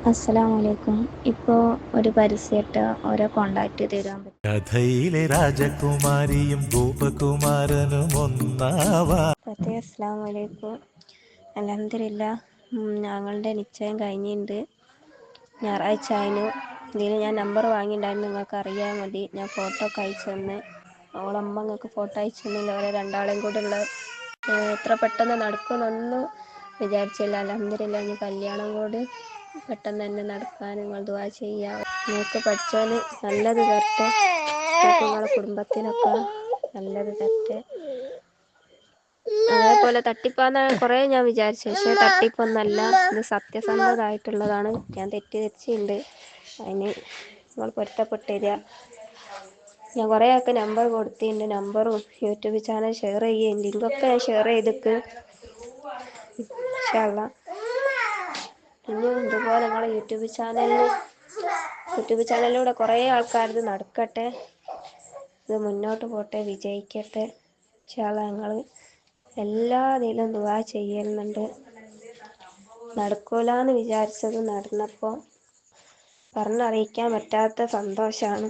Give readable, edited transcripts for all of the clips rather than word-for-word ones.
അസ്സലാമലൈക്കും. ഇപ്പോൾ ഒരു പരസ്യമായിട്ട് ഓരോ കോണ്ടാക്ട് തരാൻ പറ്റും. കഥയിലെ രാജകുമാരിയും ഗോപകുമാരനും ഒന്നാവാ. അസ്സലാമലൈക്കും. അൽഹംദുലില്ലാ, ഞങ്ങളുടെ നിശ്ചയം കഴിഞ്ഞിട്ടുണ്ട്. ഞായറാഴ്ച ആയിരുന്നു. ഇതിൽ ഞാൻ നമ്പർ വാങ്ങിയിട്ടുണ്ടായിരുന്നു. നിങ്ങൾക്ക് അറിയാൻ മതി. ഞാൻ ഫോട്ടോ ഒക്കെ അയച്ചു തന്ന്. ഓളമ്മ നിങ്ങൾക്ക് ഫോട്ടോ അയച്ചു തന്നില്ല. ഓരോ രണ്ടാളെയും കൂടെ ഉള്ള എത്ര പെട്ടെന്ന് നടക്കുമെന്നൊന്നും വിചാരിച്ചില്ല. അൽഹംദുലില്ലാ, ഇനി കല്യാണം കൂടി പെട്ടെന്ന് തന്നെ നടക്കാൻ നിങ്ങൾ ദുആ ചെയ്യുക. നിങ്ങൾക്ക് പഠിച്ചാൽ നല്ലത് തരട്ടെ. നിങ്ങളെ കുടുംബത്തിനൊക്കെ നല്ലത് തരട്ടെ. അതേപോലെ തട്ടിപ്പാന്ന് കുറേ ഞാൻ വിചാരിച്ചു, പക്ഷേ തട്ടിപ്പൊന്നല്ല, ഇത് സത്യസന്ധമായിട്ടുള്ളതാണ്. ഞാൻ തെറ്റിദ്ധരിച്ചിട്ടുണ്ട്. അതിന് നിങ്ങൾ പൊരുത്തപ്പെട്ട് തരിക. ഞാൻ കുറേ ആൾക്ക് നമ്പർ കൊടുത്തിട്ടുണ്ട്. നമ്പറും യൂട്യൂബ് ചാനൽ ഷെയർ ചെയ്യുകയും ലിങ്കൊക്കെ ഞാൻ ഷെയർ ചെയ്തിട്ട് ഇൻഷാ അല്ലാഹ് ഇനിയും ഇതുപോലെ നിങ്ങളെ യൂട്യൂബ് ചാനലിലൂടെ കുറേ ആൾക്കാരത് നടക്കട്ടെ. ഇത് മുന്നോട്ട് പോട്ടെ, വിജയിക്കട്ടെ. ഇൻഷാ അല്ലാഹ് ഞങ്ങൾ എല്ലാ ഇതിലും ദുആ ചെയ്യുന്നുണ്ട്. നടക്കൂലെന്ന് വിചാരിച്ചത് നടന്നപ്പോൾ പറഞ്ഞറിയിക്കാൻ പറ്റാത്ത സന്തോഷമാണ്.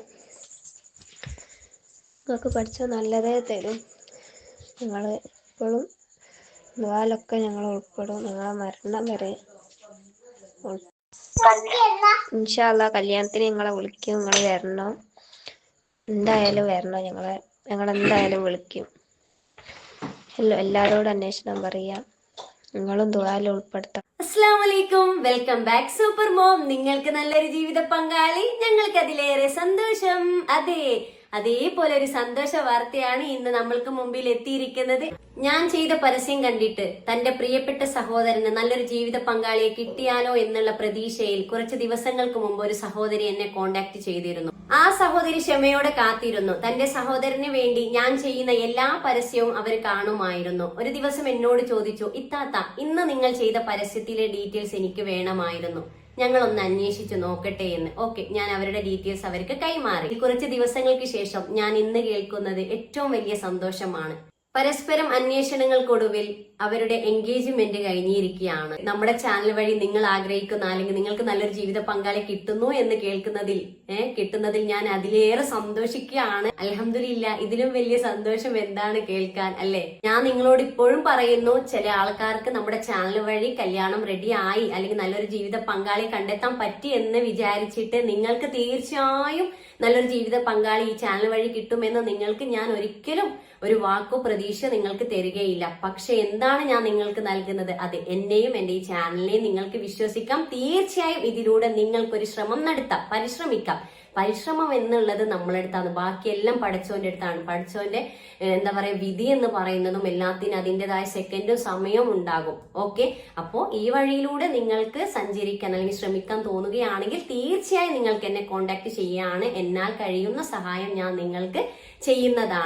നിങ്ങൾക്ക് പഠിച്ച നല്ലതേ തരും. നിങ്ങൾ എപ്പോഴും ദുആലൊക്കെ ഞങ്ങൾ ഉൾപ്പെടും. നിങ്ങളെ മരണം വരെ ഇൻഷാ അല്ലാഹ് കല്യാണത്തിന് നിങ്ങളെ വിളിക്കും. നിങ്ങൾ വരണം, എന്തായാലും വരണം. ഞങ്ങളെന്തായാലും വിളിക്കും. എല്ലാവരോടും അന്വേഷണം പറയാം. നിങ്ങളും ദുആയിൽ ഉൾപ്പെടുത്തണം. അസ്സലാമലൈക്കും, വെൽക്കം ബാക്ക് സൂപ്പർ മോം. നിങ്ങൾക്ക് നല്ലൊരു ജീവിത പങ്കാളി, ഞങ്ങൾക്ക് അതിലേറെ സന്തോഷം. അതെ, അതേപോലെ ഒരു സന്തോഷ വാർത്തയാണ് ഇന്ന് നമ്മൾക്ക് മുമ്പിൽ എത്തിയിരിക്കുന്നത്. ഞാൻ ചെയ്ത പരസ്യം കണ്ടിട്ട് തന്റെ പ്രിയപ്പെട്ട സഹോദരന് നല്ലൊരു ജീവിത പങ്കാളിയെ കിട്ടിയാലോ എന്നുള്ള പ്രതീക്ഷയിൽ കുറച്ച് ദിവസങ്ങൾക്ക് മുമ്പ് ഒരു സഹോദരി എന്നെ കോണ്ടാക്ട് ചെയ്തിരുന്നു. ആ സഹോദരി ക്ഷമയോടെ കാത്തിരുന്നു. തന്റെ സഹോദരന് വേണ്ടി ഞാൻ ചെയ്യുന്ന എല്ലാ പരസ്യവും അവർ കാണുമായിരുന്നു. ഒരു ദിവസം എന്നോട് ചോദിച്ചു, ഇത്താത്ത, ഇന്ന് നിങ്ങൾ ചെയ്ത പരസ്യത്തിലെ ഡീറ്റെയിൽസ് എനിക്ക് വേണമായിരുന്നു, ഞങ്ങളൊന്ന് അന്വേഷിച്ചു നോക്കട്ടെ എന്ന്. ഓക്കെ, ഞാൻ അവരുടെ ഡീറ്റെയിൽസ് അവർക്ക് കൈമാറി. കുറച്ച് ദിവസങ്ങൾക്ക് ശേഷം ഞാൻ ഇന്ന് കേൾക്കുന്നത് ഏറ്റവും വലിയ സന്തോഷമാണ്. പരസ്പരം അന്വേഷണങ്ങൾക്കൊടുവിൽ അവരുടെ എൻഗേജ്മെന്റ് കഴിഞ്ഞിരിക്കുകയാണ്. നമ്മുടെ ചാനൽ വഴി നിങ്ങൾ ആഗ്രഹിക്കുന്ന, അല്ലെങ്കിൽ നിങ്ങൾക്ക് നല്ലൊരു ജീവിത പങ്കാളി കിട്ടുന്നു എന്ന് കിട്ടുന്നതിൽ ഞാൻ അതിലേറെ സന്തോഷിക്കുകയാണ്. അൽഹംദുലില്ലാ, ഇതിലും വലിയ സന്തോഷം എന്താണ് കേൾക്കാൻ, അല്ലെ? ഞാൻ നിങ്ങളോട് ഇപ്പോഴും പറയുന്നു, ചില ആൾക്കാർക്ക് നമ്മുടെ ചാനൽ വഴി കല്യാണം റെഡി ആയി, അല്ലെങ്കിൽ നല്ലൊരു ജീവിത പങ്കാളി കണ്ടെത്താൻ പറ്റി എന്ന് വിചാരിച്ചിട്ട് നിങ്ങൾക്ക് തീർച്ചയായും നല്ലൊരു ജീവിത പങ്കാളി ഈ ചാനൽ വഴി കിട്ടുമെന്ന് നിങ്ങൾക്ക് ഞാൻ ഒരിക്കലും ഒരു വാക്കോ പ്രതീക്ഷ നിങ്ങൾക്ക് തരികയില്ല. പക്ഷെ എന്താണ് ഞാൻ നിങ്ങൾക്ക് നൽകുന്നത്? അത് എന്നെയും എന്റെ ഈ ചാനലിനെയും നിങ്ങൾക്ക് വിശ്വസിക്കാം. തീർച്ചയായും ഇതിലൂടെ നിങ്ങൾക്കൊരു ശ്രമം നടത്താം, പരിശ്രമിക്കാം. പരിശ്രമം എന്നുള്ളത് നമ്മളെടുത്താണ്, ബാക്കിയെല്ലാം പഠിച്ചോന്റെ അടുത്താണ്. പഠിച്ചോന്റെ വിധി എന്ന് പറയുന്നതും എല്ലാത്തിനും അതിൻ്റെതായ സെക്കൻഡും സമയവും ഉണ്ടാകും. ഓക്കെ, അപ്പോ ഈ വഴിയിലൂടെ നിങ്ങൾക്ക് സഞ്ചരിക്കാൻ അല്ലെങ്കിൽ ശ്രമിക്കാൻ തോന്നുകയാണെങ്കിൽ തീർച്ചയായും നിങ്ങൾക്ക് എന്നെ കോണ്ടാക്ട് ചെയ്യുകയാണ്. എന്നാൽ കഴിയുന്ന സഹായം ഞാൻ നിങ്ങൾക്ക് ചെയ്യുന്നതാണ്.